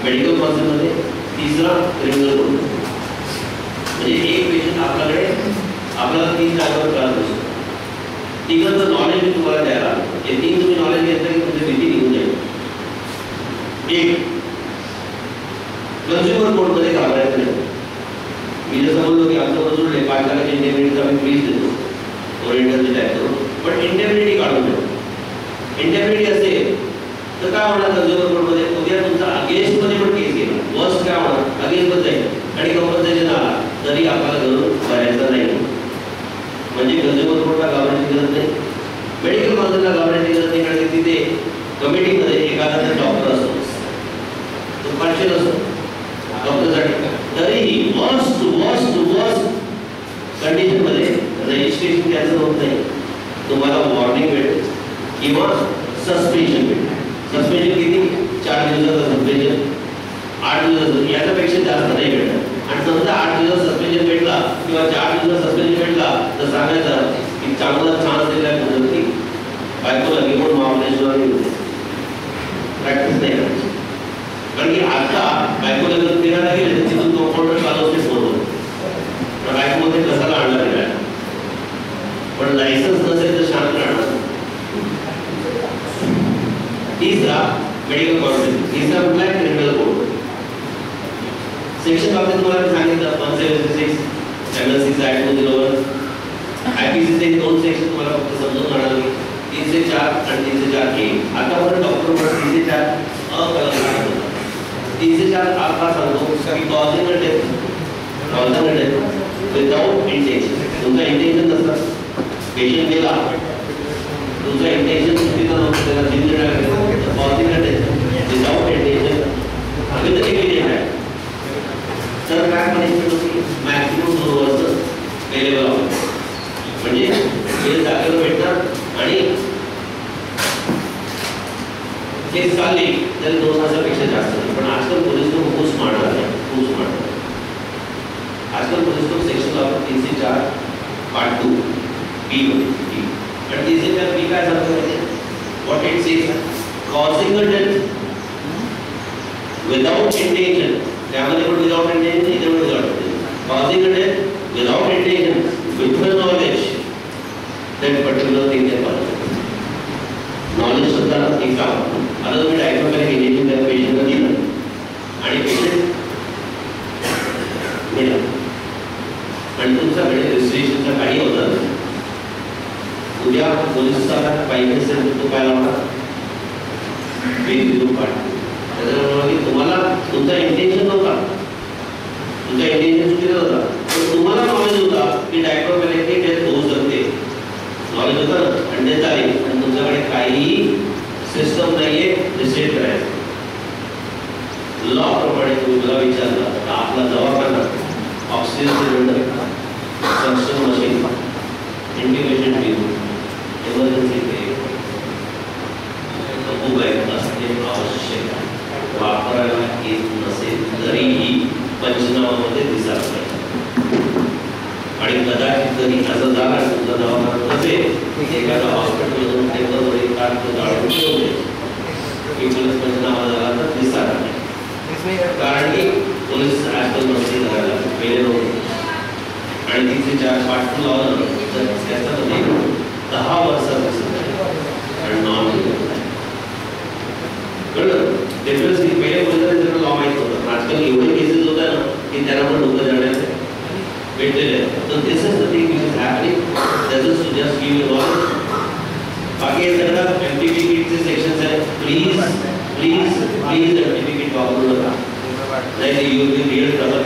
Medical कॉन्सेप्टमध्ये, तिसरा criminal code. म्हणजे एक पेशंट आपल्याकडे आपल्याला 3 जागेवर त्रास होतो. तिकडचं नॉलेज मी तुम्हाला द्यायला, हे 3 तुम्ही नॉलेज घेतलं की तुमची भीती निघून जाईल. एक, कन्झ्युमर कोडमध्ये घाबरायचं नाही. मी जसं बोललो की आमचं बसून 5 लाखाची इंडेबिलिटीचा आम्ही फ्रीज देतो ओरिएंटलचे टाईप करून, पण इंडेबिलिटी काढून देतो. इंडेबिलिटी असेल तर काय होणार कन्झ्युमर कोडमध्ये, उद्या तुमचा अगेन्स्टमध्ये पण केस येईल. वर्स्ट काय होणार, अगेन्स्टमध्ये जाईल आणि कंपल्सेशन आला तरी आपल्याला घरून भरायचं नाही. म्हणजे कन्झ्युमर कोडला घाबरायची गरज नाही, मेडिकल कॉन्सेप्टला घाबरायची गरज नाही. कारण तिथे कमिटीमध्ये एखादा डॉक्टर असतो, तो पार्शियल असतो डॉक्टरसाठी. तरीही वर्स्ट वर्स्ट वर्स्ट कंडिशनमध्ये रजिस्ट्रेशन त्याचं होत नाही. तुम्हाला वॉर्निंग भेटेल किंवा सस्पेन्शन भेटेल. सस्पेन्शन किती, 4 दिवसाचं सस्पेन्शन, 8 दिवसाचं, याच्यापेक्षा जास्त नाही भेटत. आणि समजा 8 दिवस सस्पेन्शन भेटला किंवा 4 दिवस सस्पेन्शन भेटला तर सांगायचं की चांगला चान्स दिला की बायकोला घेऊन महाबळेश्वरला येऊ, प्रॅक्टिस नाही करायची. कारण की आता बायकोला जर फिरायला गेले तर तिथून कंपाऊंडर चालू असते फोनवर, तर बायकोमध्ये कसाला आणला गेला. पण लायसन्स नसेल तर शांत राहणार. तिसरा मेडिकल कॉन्सेप्ट, तिसरा कुठला आहे, क्रिमिनल कोड. सेक्शन बाबतीत तुम्हाला मी सांगितलं 176 MLC ऍक्ट 2001, IPC चे 2 सेक्शन तुम्हाला फक्त समजून जाणार नाही. 304 आणि 304A. आतापर्यंत डॉक्टर 304 अकलंक. 304 आपला सांगतो की कॉजिंग डेथ विदाउट इंटेन्शन. तुमचा इंटेन्शन नसतं, पेशंट गेला, तुमचा इंटेन्शन चुकीचं नव्हतं, त्याला जिंद टाकायचं, कॉजिंग डेथ विदाउट इंटेन्शन आम्ही तरी केली आहे. तर काय पनिशमेंट होती, मॅक्सिमम 2 वर्ष अवेलेबल होतं. म्हणजे हे जागेवर भेटणार आणि ते चालले तरी 2 वर्षापेक्षा जास्त. पण आजकाल पोलीस लोक खूप स्मार्ट झाले, खूप स्मार्ट. आजकाल पोलीस लोक सेक्शन वापर 304 पार्ट 2 बी मध्ये. आणि 304 बी काय सांगतो, what it says, causing a death without intention. त्यामध्ये पण विदाउट इंटेन्शन, इथे पण without intention. Causing a death without intention with the knowledge that particular thing is possible. Knowledge सुद्धा एक काम. आता तुम्ही डायग्नोस्टिक इंजेक्शन त्या पेशंटला दिलं आणि पेशंट गेला आणि तुमचा रजिस्ट्रेशनचा काही होता, उद्या पोलिसचा पाहिजे असेल तर तो काय लावणार, त्याच्यामुळे तुम्हाला तुमचा इंटेन्शन नव्हता, तुमचा इंटेन्शन चुकीचा होता, पण तुम्हाला नॉलेज होता की डायग्नोस्टिक डेथ होऊ शकते. नॉलेज होतं आणि डेथ झाली आणि तुमच्याकडे काही सिस्टम नाहीये रिसेट करायचं. लॉ प्रमाणे तुम्ही मला विचारला तर आपला दवाखाना, oxygen cylinder, suction machine, integration tube, emergency break, bag असणे आवश्यक. वापरायला येत नसेल तरीही पंचनामामध्ये दिसायला पाहिजे. आणि कदाचित जरी असं झालं तुमचा दवाखाना नसेल, एखादा हॉस्पिटलमधून टेबलवर एक कार्ड जाळून ठेवले की पोलीस पंचनामा झाला तर दिसायला नाही. कारण की पोलीस आजकाल मस्ती करायला पहिले नव्हते. आणि 304 पार्ट 2 लावलं तर त्याच्यामध्ये 10 वर्षात दिसत आहे आणि नॉन कळलं. डिफरन्स पहिले पोलिसांना लॉ माहीत होतं, आजकाल एवढे केसेस होत आहे ना की त्यांना पण डोकं जाण्याचं भेटलेलं आहे. तर this is the thing which is happening. That is to just give you knowledge. बाकी हे सगळं एमटीपीचे सेक्शन्स आहेत. प्लीज प्लीज प्लीज एमटीपी वापरू नका, नाही यू विल रिअल ट्रबल.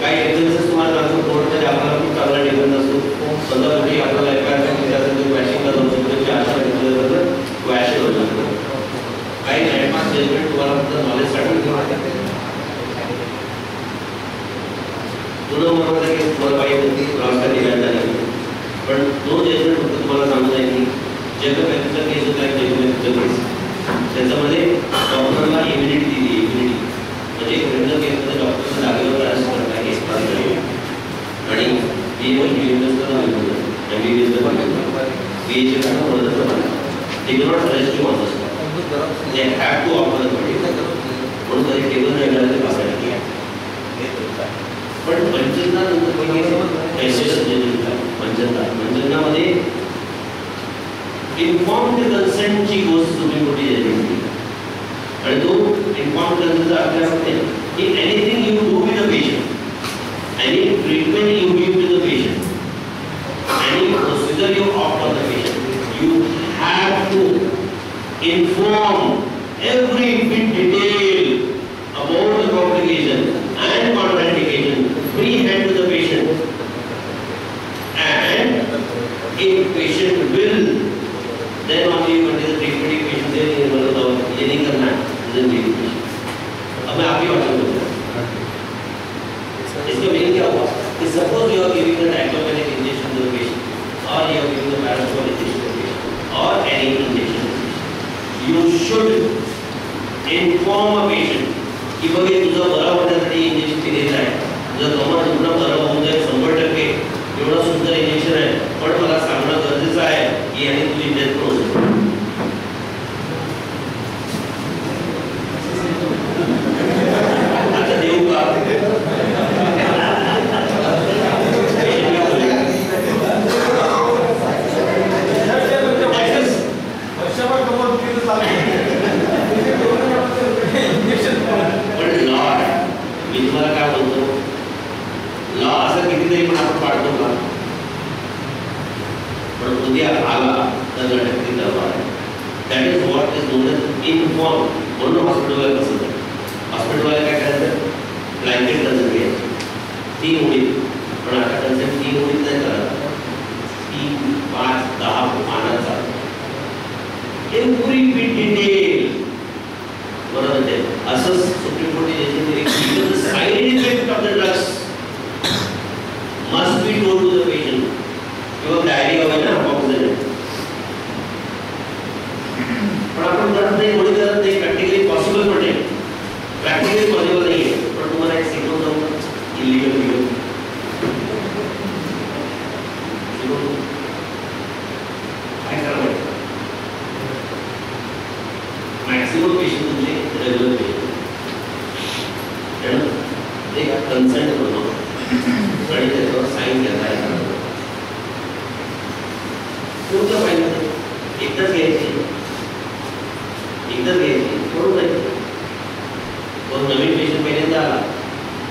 काही एक्झाम्पल्स तुम्हाला सांगतो, कोर्टमध्ये आपल्याला खूप चांगला डिफरन्स असतो. समजा कुठे आपल्याला एफआयआर वॅशिंगला जाऊ शकतो, त्याची आशा घेतलं तर वॅश होऊ शकतो. काही लँडमार्क जजमेंट तुम्हाला फक्त नॉलेजसाठी पुन्हा मला की तुम्हाला पाहिजे क्रॉस कधी घ्यायला नाही. पण 2 जजमेंट फक्त तुम्हाला सांगू जाईल की जगपॅथीचा केस होता एक जगपॅथीचा केस, त्याच्यामध्ये डॉक्टरला इम्युनिटी दिली. इम्युनिटी म्हणजे क्रिमिनल केसमध्ये डॉक्टरच्या जागेवर अरेस्ट करता केस पास झाली आणि बीएमएसला they do not arrest you on the spot. They have to offer the verdict. म्हणून मध्ये टेबल रेग्युलरली बसायला. पण पंचंदा पंचंदामध्ये इन्फॉर्म्ड कन्सेंटची गोष्ट सुप्रीम कोर्ट दिली आणि तो इन्फॉर्म्ड कन्सेंटचा अर्थ असते की anything you do with the patient, any treatment you give to the patient, any procedure you opt on the patient, you have to inform every bit detail about the complication and contraindication freehand to the patient, and if patient will then only you continue the treatment. If patient से ये बोलो तो ये नहीं करना है then leave patient. अब मैं आपकी बात करूँगा. इसका meaning क्या हुआ कि suppose you are giving the diclofenac injection to the patient or you are giving the paracetamol injection to the patient or any injection, you should inform a patient की बघ हे तुझं बरा होण्यासाठी इंजेक्शन दिलेलं आहे, तुझं कमर दुखणं बरं होऊन जाईल 100%, एवढं सुंदर इंजेक्शन आहे, पण मला सांगणं गरजेचं आहे की याने तुझी डेथ पण होऊ शकते. आता देऊ का मी तुम्हाला काय बोलतो, लॉ असं कितीतरी पण आपण पाळतो का, पण उद्या आला तर लटकती दरबार आहे. That is what is known as inform. म्हणून हॉस्पिटलला कसं जातं, हॉस्पिटलला काय करायचं, ब्लँकेट कन्सेंट घ्यायचं 3 ओळीत, पण आता कन्सेंट 3 ओळीत नाही करायचं, 3, 5, 10 पानाचा एव्हरी बिट डिटेल. बरोबर आहे. असं supreme court side effect of the drugs must be told to the patient. किंवा डायरिया होईल ना ऑक्सिजन, पण आपण करत नाही, कोणी करत नाही. प्रॅक्टिकली पॉसिबल पण नाही, प्रॅक्टिकली पॉसिबल नाही आहे. पण तुम्हाला एक शिकवून जाऊ इलिगल व्हिडिओ काय करा माहिती, मॅक्सिमम पेशंट तुमचे रेग्युलर पेशंट एक कन्सेंट बनवतो आणि त्याच्यावर साईन घेता येतात. तुमच्या फाईलमध्ये एकदाच घ्यायची, सोडून जायची. तो नवीन पेशंट पहिल्यांदा आला,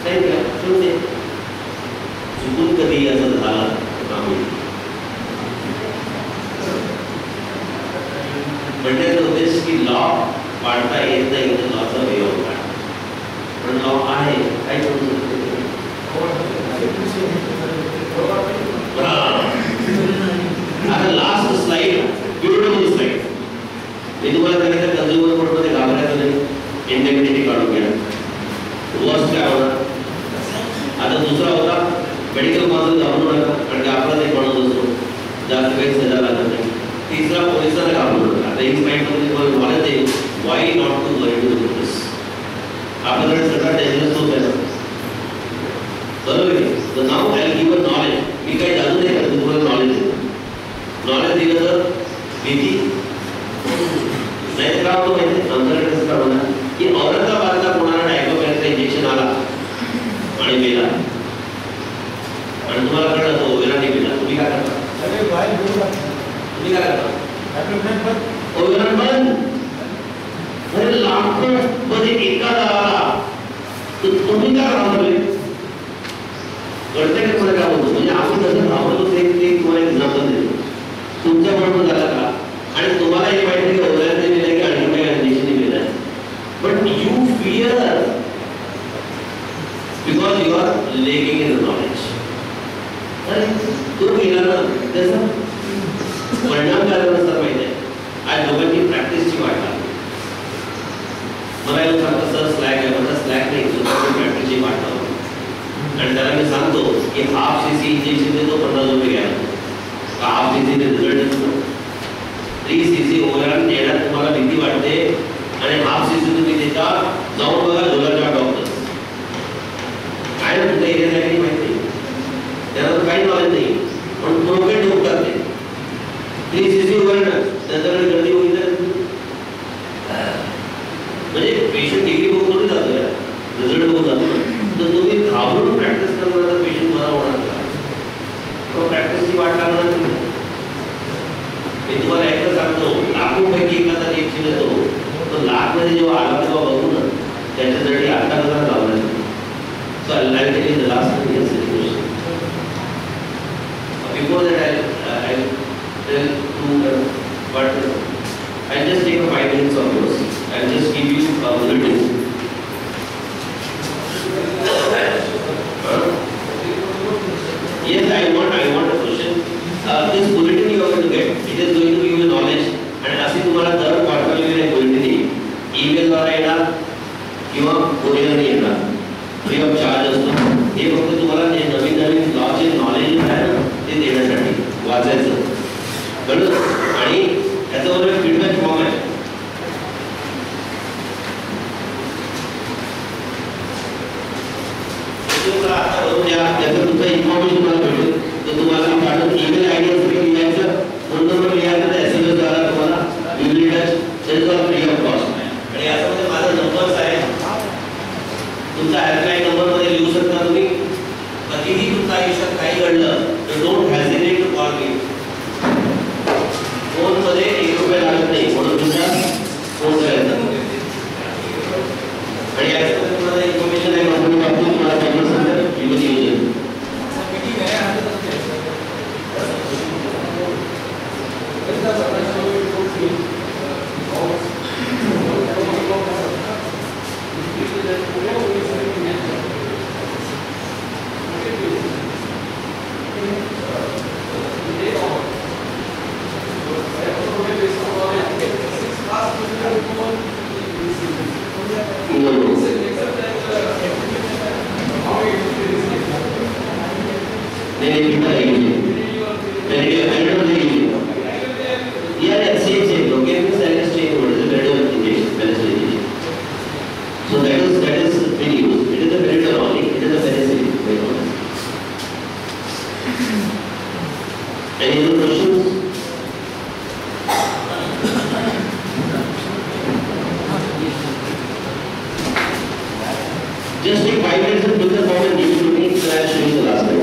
साईन घ्या, सोडून दे. चुकून कधी असं झाला म्हणजे उद्देश की लॉ पाळता येत नाही, तर लॉचा वे होता. पण लॉ आहे काय करू शकतो. आता लास्ट स्लाइड, ब्युटिफुल स्लाइड. मी तुम्हाला सांगितलं कंझ्युमर कोर्टमध्ये घाबरायचं नाही, इंडेमिनिटी काढून घ्या. वर्स्ट काय होणार. आता दुसरा होता मेडिकल कॉलेज घाबरू नका, कारण की आपला ते बनवत असतो, जास्त काही सजा लागत नाही. तीसरा पोलिसांना घाबरू नका. आता एक माइंडमध्ये तुम्हाला नॉलेज आहे, why not to worry to the police. आपल्याकडे सगळं डेंजरस होत आहे ना, बरोबर आहे. तर now I give a knowledge. मी काही जाणून नाही करत, तुम्हाला नॉलेज देतो. नॉलेज दिलं तर भीती नाही. काय होतं माहिती, आमच्याकडे कसं काढवणार की औरंगाबादला कोणाला डायक्लोफेनाकचं इंजेक्शन आला आणि मेला, आणि तुम्हाला कळलं तो ओवेराने मेला, तुम्ही काय करता, तुम्ही काय करता, ओवेरान बंद. अरे लाखो मध्ये एका आला तर तुम्ही काय राहणार कळतंय का मला काय बोलतो. म्हणजे आपण कसं राहतो ते तुम्हाला एक्झाम्पल देतो. तुमच्या बरोबर झाला का, आणि तुम्हाला हे माहिती की ओव्हरॅलने दिलं की आणखी काही इंजेक्शन दिलं आहे, but you fear because you are lacking in the knowledge. अरे तो गेला ना, त्याचा परिणाम काय नसता माहिती आहे. आज दोघांची प्रॅक्टिसची वाट लागली. मला येऊन सांगतो सर स्लॅग आहे, मला स्लॅग नाही, स्वतःची प्रॅक्टिसची वाट लावली. आणि त्याला मी सांगतो की हाफ सीसी इंजेक्शन देतो, 50 रुपये घ्या. हाफ सीसी रिझल्ट असतो. 3 सीसी ओव्हरऑल देण्यात तुम्हाला भीती वाटते, आणि हाफ सीसी तुम्ही देता. जाऊन बघा झोलाच्या डॉक्टर काय ना तुमच्या एरियात काही माहिती, त्याला काही नॉलेज नाही, पण प्रोफेट होतात ते. 3 सीसी ओव्हरऑल त्यांच्याकडे गर्दी होईल, म्हणजे पेशंट डिग्री बघून थोडी जातो. त्याच्यासाठी 18,000 लावले. So I'll tell you the last one is situation. Before that, I'll tell you, but I'll just take 5 minutes of yours. I'll just give you a bulletin. Yes, I want a question. This bulletin you are going to get. It is going to give you knowledge. And असे तुम्हाला दर quarterly एक bulletin येईल. Email द्वारा येणार किंवा courier येणार. Free of charge असतो. हे फक्त तुम्हाला जे नवीन लॉचे नॉलेज आहे ना ते देण्यासाठी वाचायचं. बरोबर? आणि त्याच्यावर एक फीडबॅक फॉर्म आहे. तुम्हाला आता बरोबर त्याचं तुमचं इन्फॉर्मेशन मला भेटेल. तर तुम्हाला मी पाठवून ईमेल आयडी असं लिहायचं, फोन नंबर लिहायचा, SMS द्वारा तुम्हाला will touch sales of free of cost. आणि याच्यामध्ये माझा नंबर्स आहे. तुमचा हेल्पलाईन नंबर मध्ये लिहू शकता तुम्ही. कधीही तुमच्या आयुष्यात काही घडलं तर don't hesitate to call me. Phone मध्ये 1 रुपया लागत नाही म्हणून तुमचा फोन करायचा. आणि याच्यामध्ये तुम्हाला इन्फॉर्मेशन आहे कंपनी वापरून तुम्हाला पेमेंट समजेल विविध योजना. So that is very used. It is a filter only. It is a penicillin. Very honest. Any other questions? Just take 5 minutes and put the form and give it to me. So I will show you the last time.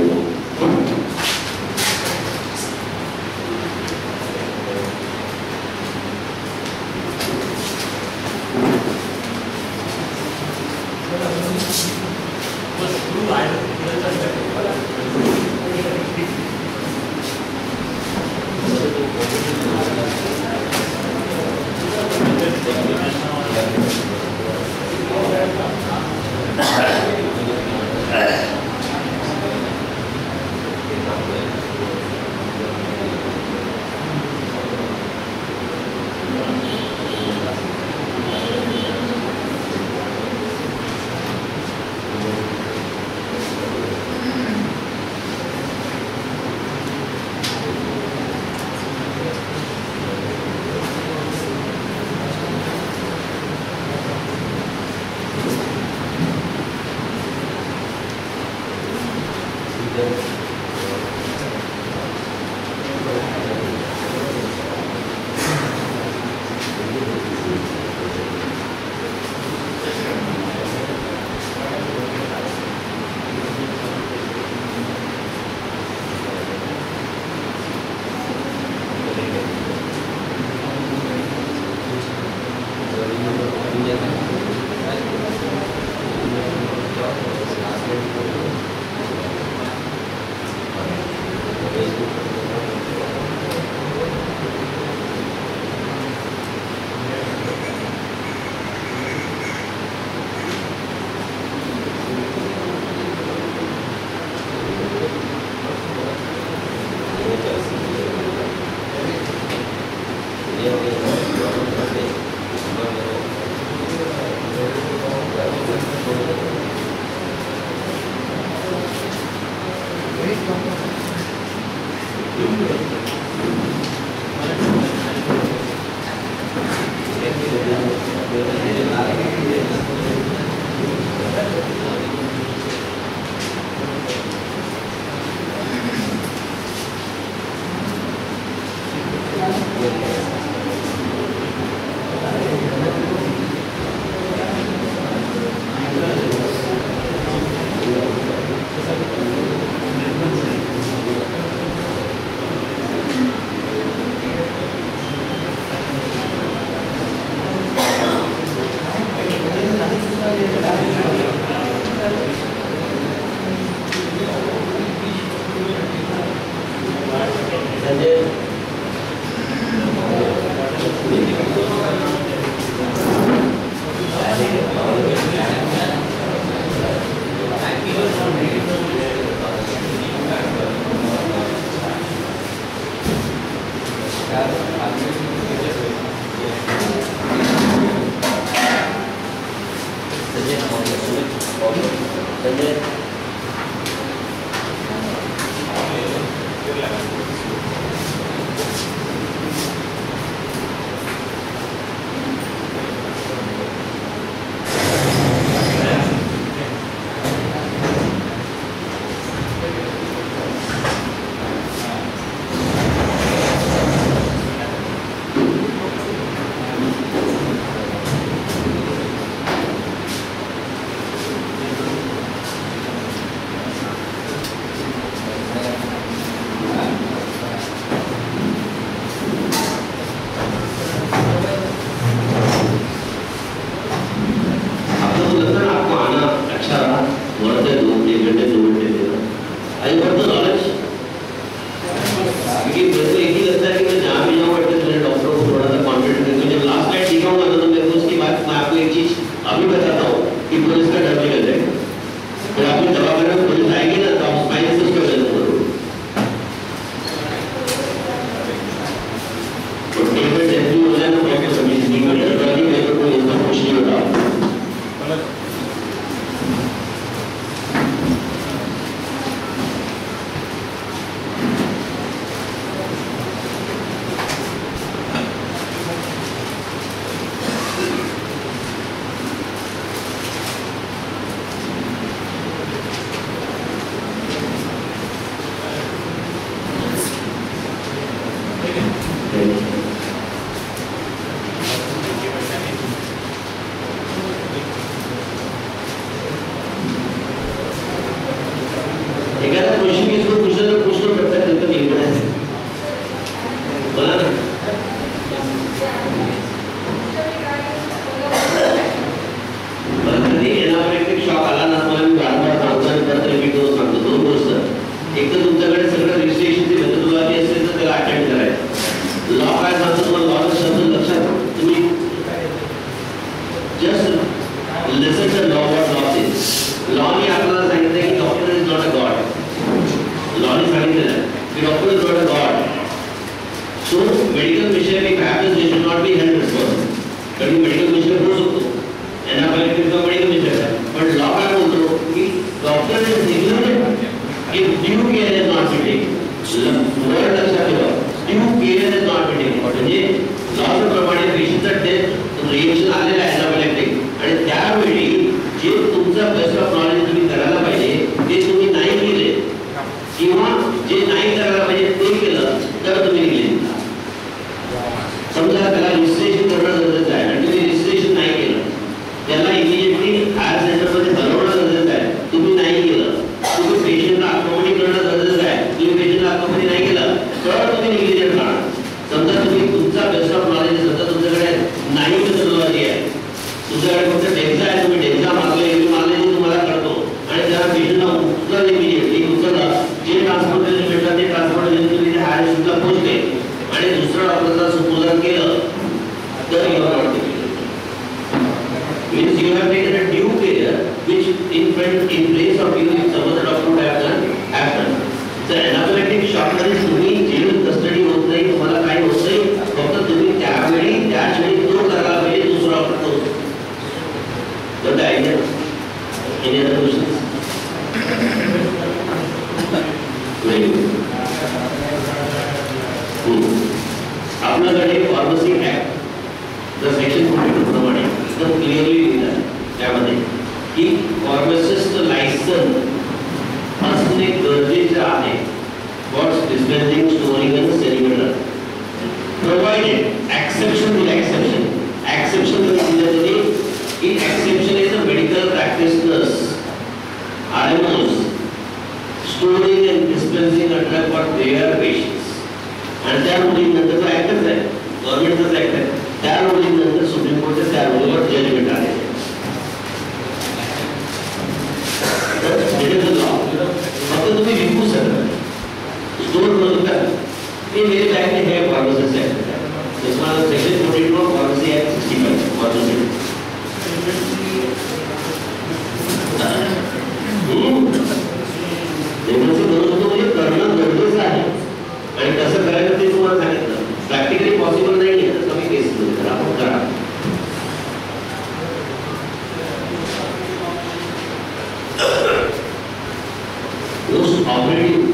Operative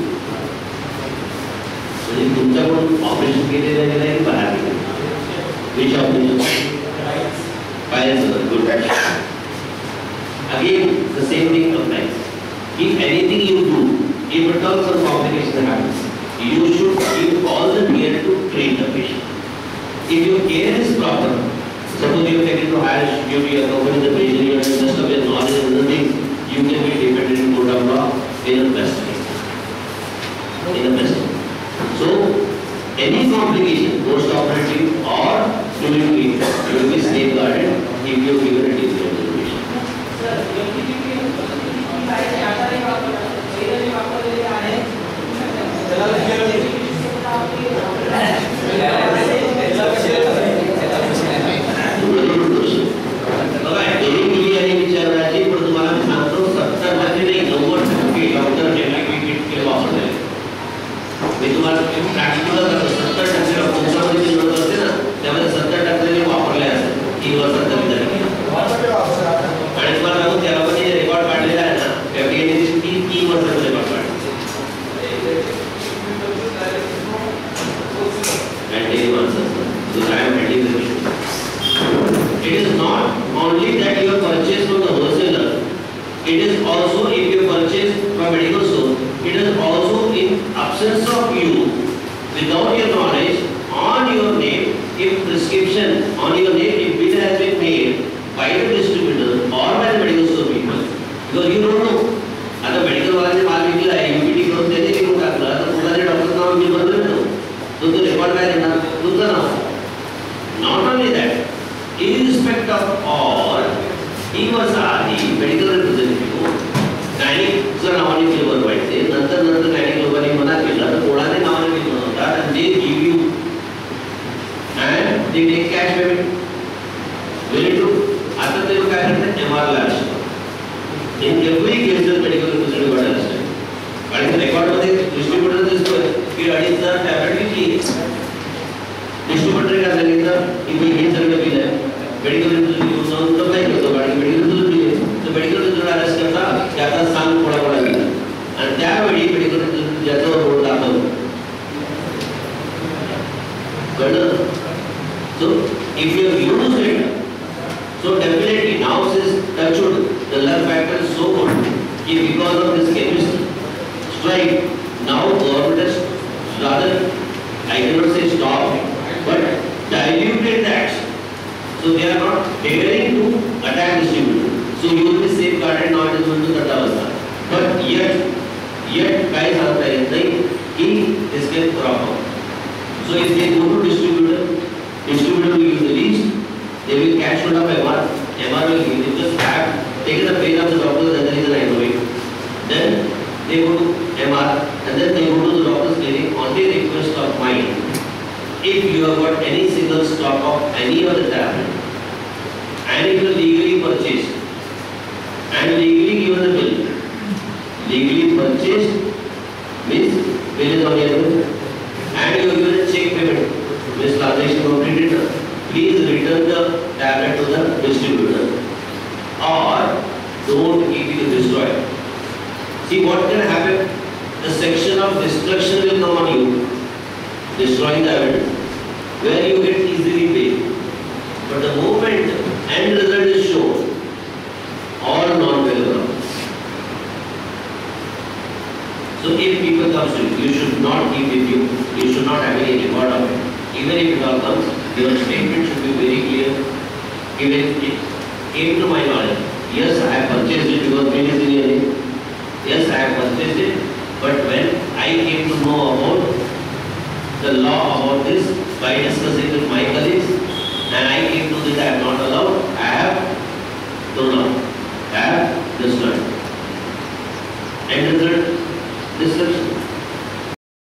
म्हणजे तुमच्याकडून operation केलेलं आहे नाही बाहेर गेलं which operation? Bilateral. Good. Again, the same thing applies. If anything you do, if at all some complication happens, you should give all the care to treat the patient. If your care is proper, suppose you are taken to higher institute, you are covered in the patient, you are just of your knowledge and other things, you can be dependent in court of law in a best way. In a best way. So, any complication, post-operative or during treatment, will be safeguarded if you give a treatment to the patient. मी तुम्हाला practical 70% डॉक्टरांमध्ये जी नोंद असते ना त्यामध्ये 70% वापरले असतात 3 वर्षात कमी झाले आणि तुम्हाला सांगू त्याला पण जे रेकॉर्ड काढलेला आहे ना एफडीएने 3 वर्षाचा रेकॉर्ड काढला and daily answers so I am handling the issue. It is not only that you have purchased from the wholesaler, it is also if you purchase from medical store, it is also in absence of you, without your knowledge, on your name, if prescription on your name, if bill has been made by the distributor or by the medical store people, because you don't know. आता medical वाल्याने माल विकला आहे UPT करून त्याने लिहून टाकला तर कुणाच्या डॉक्टरचं नाव मी बदलत नाही तो तो रेकॉर्ड काय देणार तुमचं नाव. Not only that, irrespective of all, he was आधी मेडिकल रिप्रेझेंटेटिव्ह गायनिकचं नावाने बिल बनवायचे नंतर गायनिक लोकांनी मना केला तर कोणाने नावाने बिल बनवतात and they give you and they take cash payment. Very true. आता ते काय करतात MR ला in every case the medical representative got arrested आणि रेकॉर्ड मध्ये डिस्ट्रीब्युटर दिसतोय की 2,500 टॅबलेट विकली डिस्ट्रीब्युटर काय सांगितलं की मी हे सगळं बिल आहे मेडिकल रिप्रेझेंटेटिव्ह जाऊन तो काय करतो आणि मेडिकल रिप्रेझेंटेटिव्ह तर मेडिकल रिप्रेझेंटेटिव्ह अरेस्ट करता त्याचा सांग कोणाला दिला आणि त्यावेळी मेडिकल रिप्रेझेंटेटिव्ह ज्याच्यावर बोर्ड दाखवतो कळलं. So if you have used it so definitely now since touchwood the luck factor is so good कि because of this chemist strike now government has rather I cannot say stop but diluted that so they are not daring to attack distributor so you will be safeguarded now it is going to Tatavasta but yet काय सांगता येत नाही की इसके proper so if they go to distributor will use the least they will cash hold of MR will give them just have taken the pain of the doctor and there is an innovate then they go to MR and then they go to the doctor's clinic on the request of mine if you have got any single stock of any of the tablet and if you legally purchased and legally given the bill legally purchased means bill is on your bill and you have given a check payment means transaction completed please return the tablet to the distributor or don't keep it destroyed. See what can happen? The section of destruction will come on you, destroying the evidence where you get easily paid. But the moment end result is shown, all non-payable. So if people comes to you, you should not keep with you. You should not have any record of it. Even if it all comes, your statement should be very clear. Even it came to my knowledge. Yes, I have purchased it because bill is in your name. Yes, I have purchased it. But when I came to know about the law about this by discussing with my colleagues, and I came to this I am not allowed, I have thrown out. I have destroyed. And result, destruction.